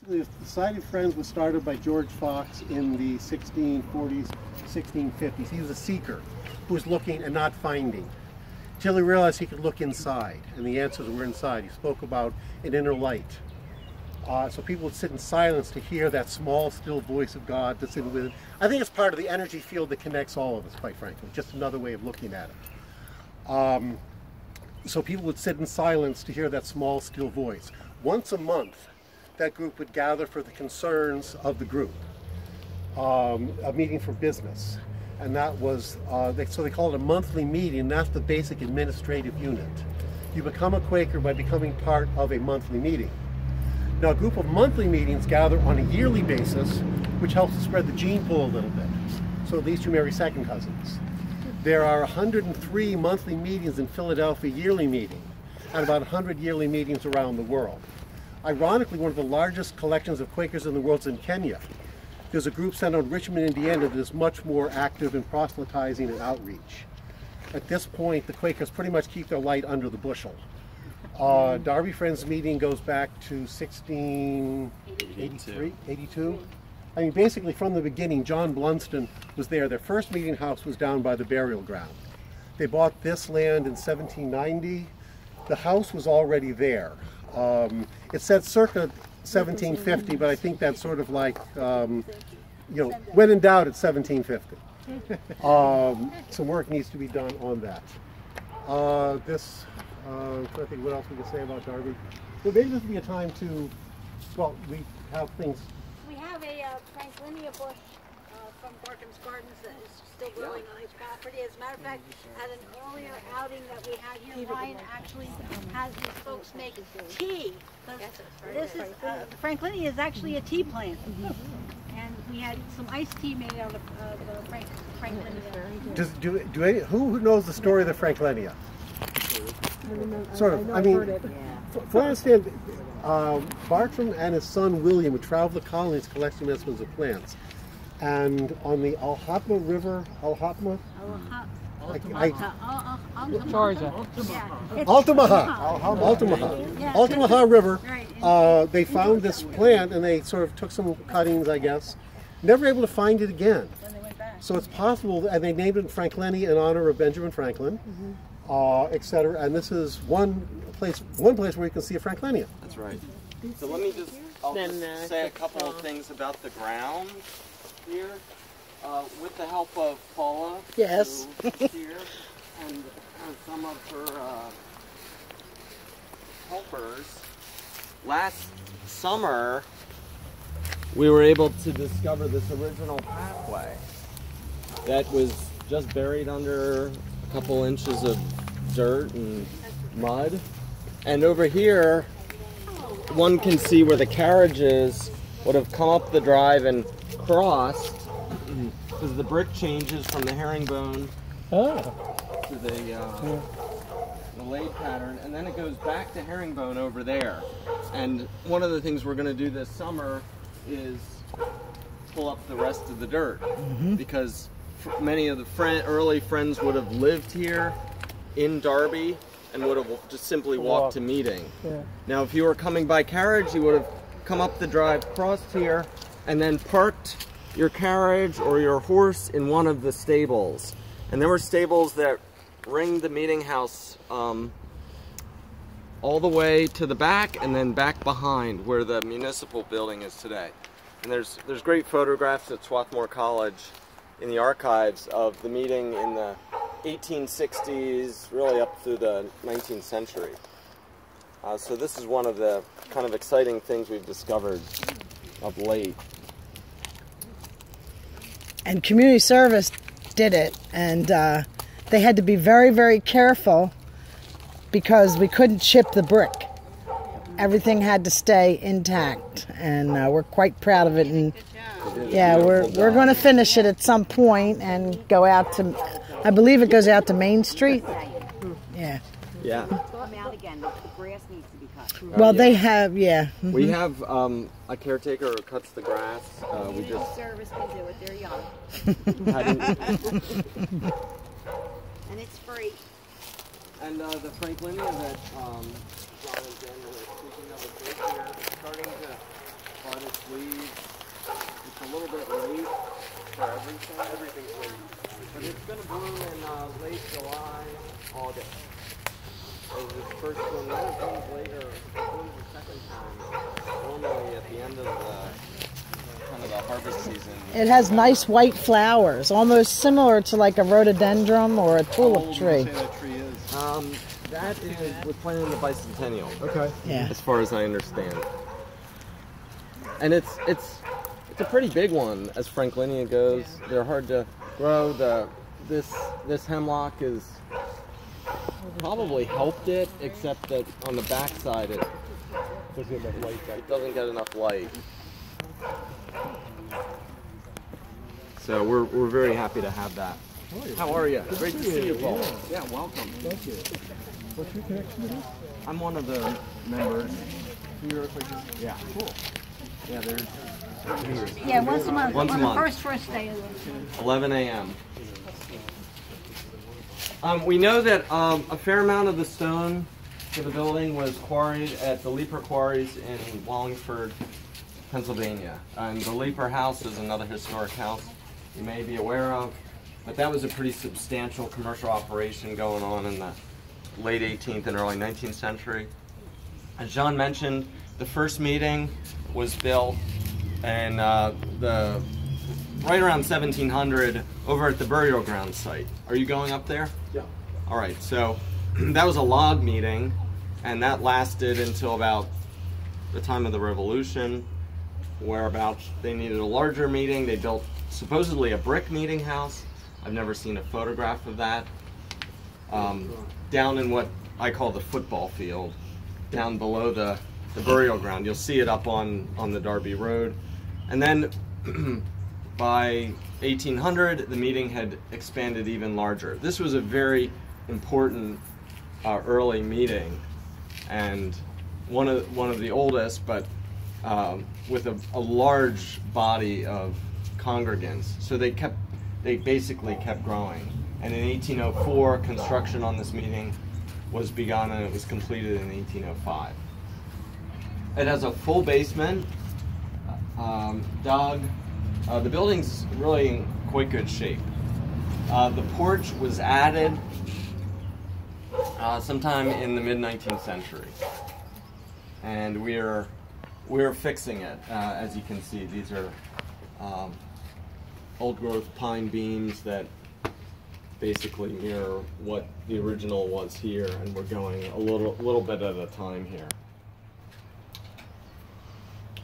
The Society of Friends was started by George Fox in the 1640s, 1650s. He was a seeker who was looking and not finding, till he realized he could look inside, and the answers were inside. He spoke about an inner light. So people would sit in silence to hear that small, still voice of God that's in within. I think it's part of the energy field that connects all of us, quite frankly. Just another way of looking at it. So people would sit in silence to hear that small, still voice. Once a month, that group would gather for the concerns of the group, a meeting for business. And that was, so they call it a monthly meeting. That's the basic administrative unit. You become a Quaker by becoming part of a monthly meeting. Now, a group of monthly meetings gather on a yearly basis, which helps to spread the gene pool a little bit. So at least you marry second cousins. There are 103 monthly meetings in Philadelphia, yearly meeting, and about 100 yearly meetings around the world. Ironically, one of the largest collections of Quakers in the world is in Kenya. There's a group centered in Richmond, Indiana that is much more active in proselytizing and outreach. At this point, the Quakers pretty much keep their light under the bushel. Darby Friends Meeting goes back to 1683, 82. I mean, basically from the beginning, John Blunston was there. Their first meeting house was down by the burial ground. They bought this land in 1790. The house was already there. It said circa 1750, but I think that's sort of like, you know, when in doubt, it's 1750. Some work needs to be done on that. I think what else we can say about Darby. Well, maybe this would be a time to, well, we have things. We have a Franklinia bush from Barkham's Gardens that is still growing on his property. As a matter of fact, at an earlier outing that we had here, Ryan actually has these folks make tea. This is, Franklinia is actually a tea plant. And we had some iced tea made out of Franklinia. Who knows the story of the Franklinia? Sort of. I mean, from what I understand, Bartram and his son William would travel the colonies collecting specimens of plants. And on the Alhatma River, Altamaha, River, they found this plant and they sort of took some cuttings, I guess. Never able to find it again. So it's possible, and they named it Franklinia in honor of Benjamin Franklin. Etc. And this is one place where you can see a Franklinia. That's right. So let me just, say a couple of things about the ground here. With the help of Paula, yes, who's here, and some of her helpers. Last summer, we were able to discover this original pathway that was just buried under a couple inches of dirt and mud. And over here, one can see where the carriages would have come up the drive and crossed, because the brick changes from the herringbone to the laid pattern, and then it goes back to herringbone over there. And one of the things we're going to do this summer is pull up the rest of the dirt, because many of the early friends would have lived here in Darby and would have just simply walked to meeting. Now, if you were coming by carriage, you would have come up the drive, crossed here, and then parked your carriage or your horse in one of the stables. And there were stables that ringed the meeting house all the way to the back and then back behind where the municipal building is today. And there's great photographs at Swarthmore College in the archives of the meeting in the 1860s, really up through the 19th century. So this is one of the kind of exciting things we've discovered of late. And community service did it, and they had to be very, very careful because we couldn't chip the brick. Everything had to stay intact, and we're quite proud of it. And yeah, we're going to finish it at some point and go out to, I believe it goes out to Main Street. Yeah. Yeah. Come out again. The grass needs to be cut. Well, they have, yeah. We have a caretaker who cuts the grass. We just service can do it. They're young. And it's free. And the Franklinia that John and Jen were speaking of is here, starting to bud for everything. Everything's winter. But it's going to bloom in late July, August. As its first bloom, then it blooms later. It blooms the second time. Normally at the end of the harvest season. It has nice white flowers, almost similar to like a rhododendron or a tulip tree. That tree is. That was planted in the bicentennial. Okay. Yeah. As far as I understand. And it's a pretty big one as Franklinia goes. They're hard to grow. This hemlock is probably helped it, except that on the back side it doesn't get enough light. So we're very happy to have that. How are you? Great to see you, Paul. Yeah, welcome. Thank you. What's your connection to this? I'm one of the members. Yeah. Cool. Yeah, there's Yeah, once a month, Once a on month. the first day of the 11 a.m. We know that a fair amount of the stone for the building was quarried at the Leeper Quarries in Wallingford, Pennsylvania. And the Leeper House is another historic house you may be aware of. But that was a pretty substantial commercial operation going on in the late 18th and early 19th century. As John mentioned, the first meeting was built in right around 1700 over at the burial ground site. Are you going up there? Yeah. All right, so that was a log meeting, and that lasted until about the time of the Revolution, whereabouts they needed a larger meeting. They built supposedly a brick meeting house. I've never seen a photograph of that. Down in what I call the football field, down below the burial ground. You'll see it up on the Darby Road. And then by 1800, the meeting had expanded even larger. This was a very important early meeting, and one of the oldest, but with a large body of congregants. So they basically kept growing. And in 1804, construction on this meeting was begun, and it was completed in 1805. It has a full basement, dug. The building's really in quite good shape. The porch was added sometime in the mid-19th century, and we're fixing it. As you can see, these are old-growth pine beams that basically mirror what the original was here, and we're going a little bit at a time here.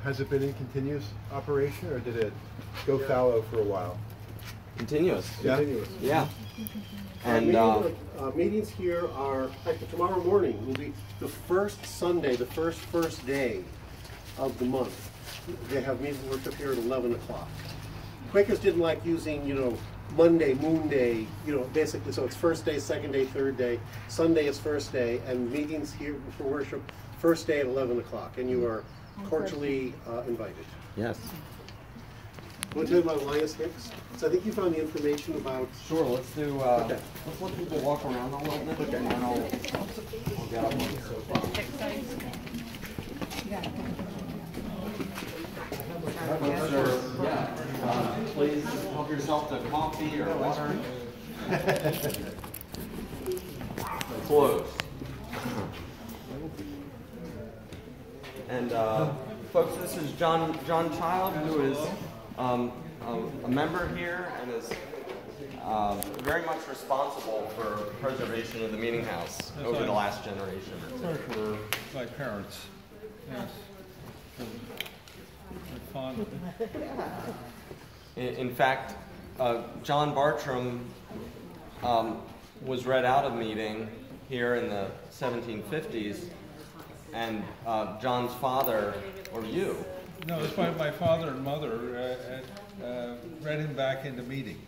Has it been in continuous operation, or did it go fallow for a while? Continuous. Yeah. Continuous. Yeah. And meetings here are, actually tomorrow morning will be the first Sunday, the first day of the month. They have meetings worked up here at 11 o'clock. Quakers didn't like using, Monday, Moon Day, basically, so it's first day, second day, third day. Sunday is first day, and meetings here for worship, first day at 11 o'clock, and you are cordially invited. yes. I want to tell you about Elias Hicks. So I think you found the information about. Sure. Let's do. Okay. Let's let people walk around a little bit. Okay. And then I'll get up on the soapbox. Please help yourself to coffee or water. Close. And folks, this is John Child, who is a member here and is very much responsible for preservation of the meeting house over the last generation. For my parents, yes. I'm fond of it. In fact, John Bartram was read out of meeting here in the 1750s, and John's father, or you. No, it's my father and mother read him back into meeting.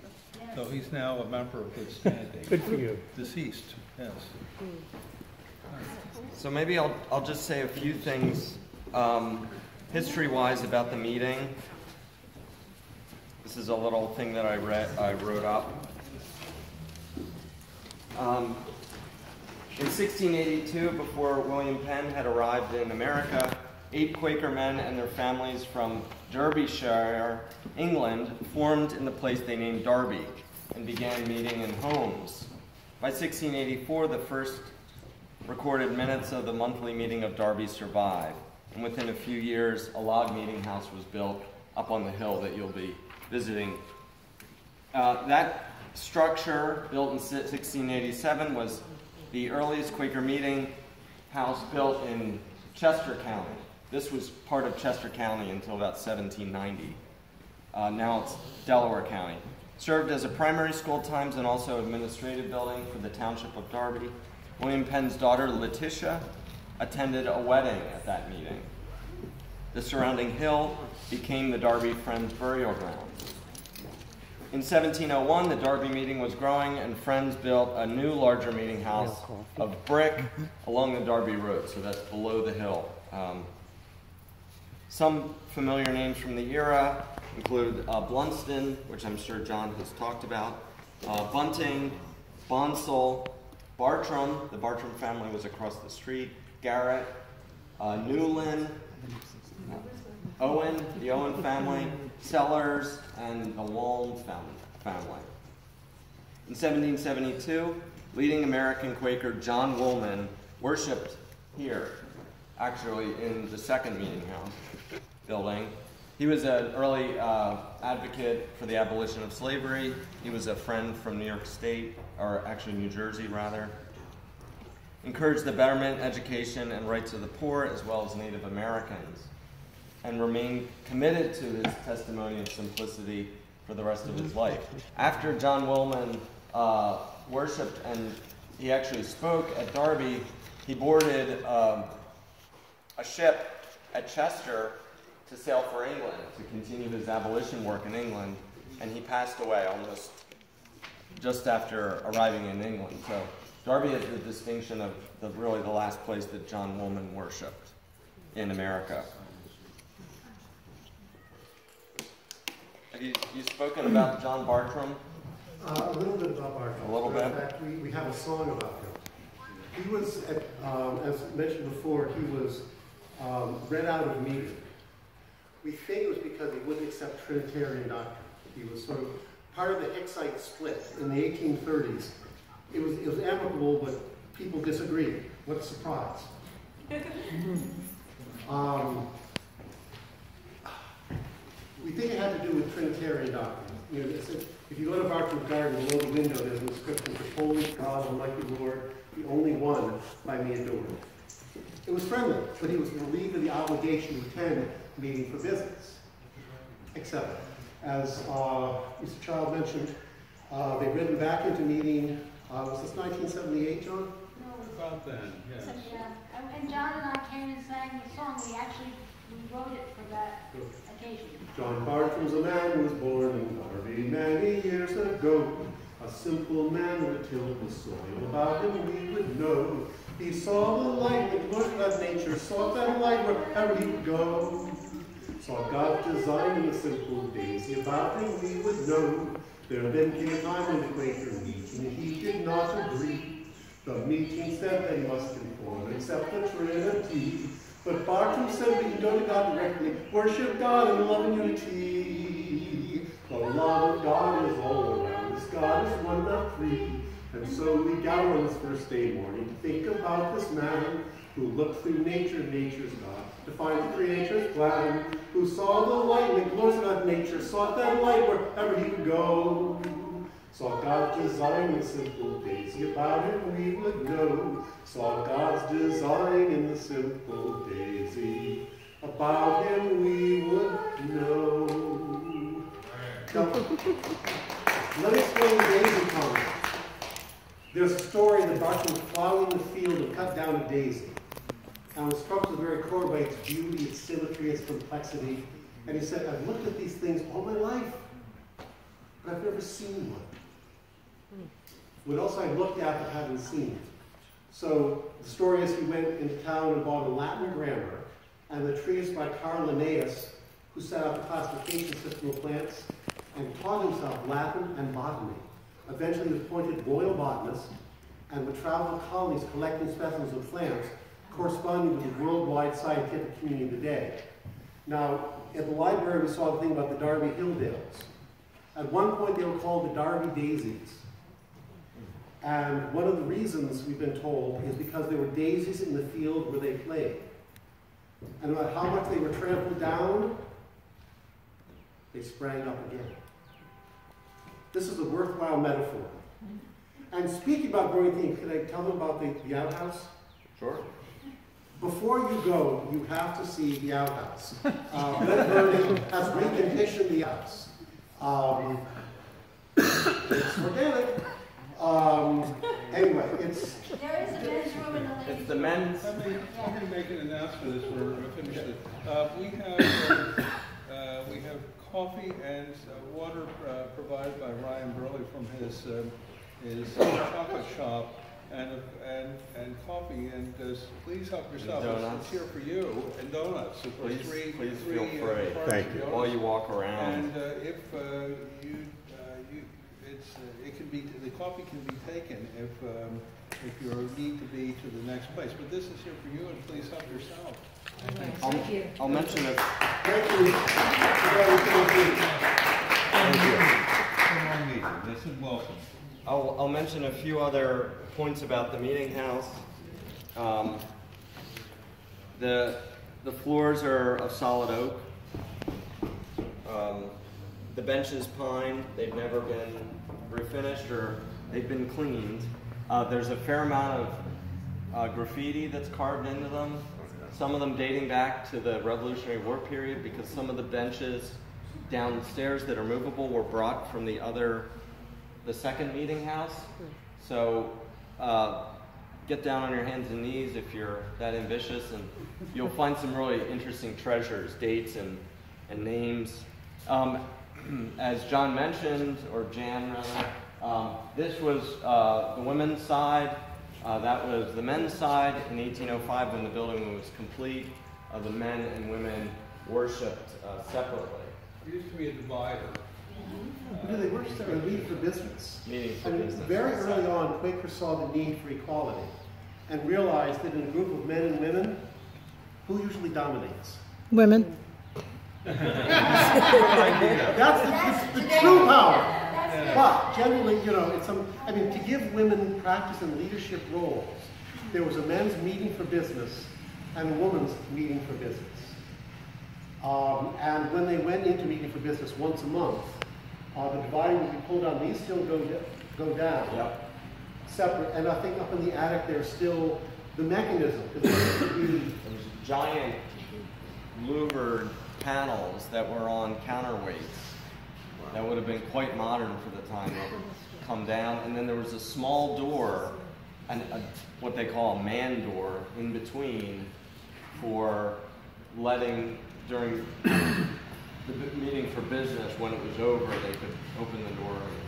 So he's now a member of good standing. Good for you. Deceased, yes. So maybe I'll just say a few things history-wise about the meeting. This is a little thing that I wrote up. In 1682, before William Penn had arrived in America, 8 Quaker men and their families from Derbyshire, England, formed in the place they named Darby and began meeting in homes. By 1684, the first recorded minutes of the monthly meeting of Darby survive, and within a few years, a log meeting house was built up on the hill that you'll be visiting. That structure, built in 1687, was the earliest Quaker meeting house built in Chester County. This was part of Chester County until about 1790. Now it's Delaware County. Served as a primary school at times and also administrative building for the township of Darby. William Penn's daughter, Letitia, attended a wedding at that meeting. The surrounding hill became the Darby Friends burial ground. In 1701, the Darby meeting was growing, and Friends built a new, larger meeting house of brick along the Darby Road, so that's below the hill. Some familiar names from the era include Blunston, which I'm sure John has talked about, Bunting, Bonsall, Bartram, the Bartram family was across the street, Garrett, Newlyn, Owen, the Owen family, Sellers, and the Walm family. In 1772, leading American Quaker John Woolman worshipped here, actually in the second meeting house building. He was an early advocate for the abolition of slavery. He was a friend from New York State, or actually New Jersey rather. Encouraged the betterment, education, and rights of the poor as well as Native Americans, and remained committed to his testimony of simplicity for the rest of his life. After John Woolman worshipped and he actually spoke at Darby, he boarded a ship at Chester to sail for England to continue his abolition work in England, and he passed away almost just after arriving in England. So Darby has the distinction of really the last place that John Woolman worshipped in America. Have you spoken about John Bartram? A little bit about Bartram. A little bit? In fact, we have a song about him. He was, as mentioned before, he was read out of meeting. We think it was because he wouldn't accept Trinitarian doctrine. He was sort of part of the Hicksite split in the 1830s. It was amicable, but people disagreed. What a surprise. We think it had to do with Trinitarian doctrine. You know, if you go to Bartram's garden, below the window, there's an inscription, "For holy God, Almighty Lord, the only one by me adored." It was friendly, but he was relieved of the obligation to attend meeting for business. Except, as Mr. Child mentioned, they've written back into meeting, was this 1978, John? About then, yes. Yeah, and John and I came and sang the song. We wrote it for that occasion. John Bartram's a man who was born in Darby many years ago. A simple man with a tilled the soil. About him we would know. He saw the light and looked at nature, sought that light wherever he would go. Saw God's design in the simple daisy. About him we would know. There then came a time when the Quaker meeting, he did not agree. The meeting said they must conform and accept the Trinity. But Bartram said we can go to God directly, worship God in love and unity. The love of God is all around us. God is one, not three. And so we gather on this first day morning to think about this man who looked through nature, nature's God, to find the Creator's plan, who saw the light and the glories of nature, sought that light wherever he would go. Saw God's design in the simple daisy, about him we would know. Saw God's design in the simple daisy, about him we would know. Now, let me explain the daisy comment. There's a story that Bartram was plowing the field and cut down a daisy. And was struck to the very core by its beauty, its symmetry, its complexity. And he said, I've looked at these things all my life, but I've never seen one. What else I looked at but haven't seen. So the story is he went into town and bought a Latin grammar and the treatise by Carl Linnaeus, who set up a classification system of plants and taught himself Latin and botany. Eventually he was appointed royal botanist and would travel to colonies collecting specimens of plants corresponding with the worldwide scientific community today. Now, at the library, we saw the thing about the Darby Hilldales. At one point, they were called the Darby Daisies. And one of the reasons, we've been told, is because they were daisies in the field where they played. And no matter how much they were trampled down, they sprang up again. This is a worthwhile metaphor. And speaking about growing things, can I tell them about the outhouse? Sure. Before you go, you have to see the outhouse. Berley has reconditioned the house. It's organic. Anyway, it's... There is a men's room in the ladies' It's the men's. Let me make an announcement as we're finishing. We have coffee and water provided by Ryan Berley from his chocolate shop, and coffee, and please help yourself. It's here for you, and donuts. So for Please three feel free. Thank you. While you walk around. And if it can be, the coffee can be taken if you need to be to the next place. But this is here for you, and please help yourself. I'll mention it. Thank you. Thank you. This is welcome. I'll mention a few other points about the meeting house. The floors are of solid oak. The benches pine. They've never been refinished, or they've been cleaned. There's a fair amount of graffiti that's carved into them. Some of them dating back to the Revolutionary War period, because some of the benches downstairs that are movable were brought from the second meeting house. So get down on your hands and knees if you're that ambitious, and you'll find some really interesting treasures, dates and names. As John mentioned, or Jan rather, this was the women's side. That was the men's side. In 1805, when the building was complete, the men and women worshipped separately. There used to be a divider. They worship a need for business. Meeting for And business. very early on, Quakers saw the need for equality and realized that in a group of men and women, who usually dominates? Women. That's the true power. But generally, it's to give women practice in leadership roles, there was a men's meeting for business and a woman's meeting for business. And when they went into meeting for business once a month, the dividing would be pulled down. These still go down. Yep. Separate. And I think up in the attic there's still the mechanism. There's giant louvered panels that were on counterweights. That would have been quite modern for the time. They'd come down, and then there was a small door, what they call a man door, in between for letting, during the meeting for business, when it was over, they could open the door and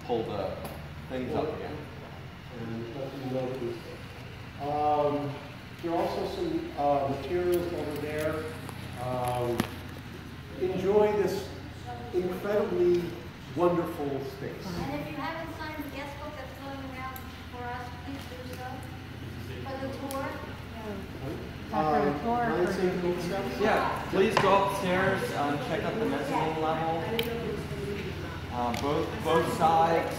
pull the things up again. There are also some materials over there. Enjoy this incredibly wonderful space. And if you haven't signed the guest book that's going around for us, please do so. For the tour. Yeah, please go upstairs, check out the mezzanine level. Both sides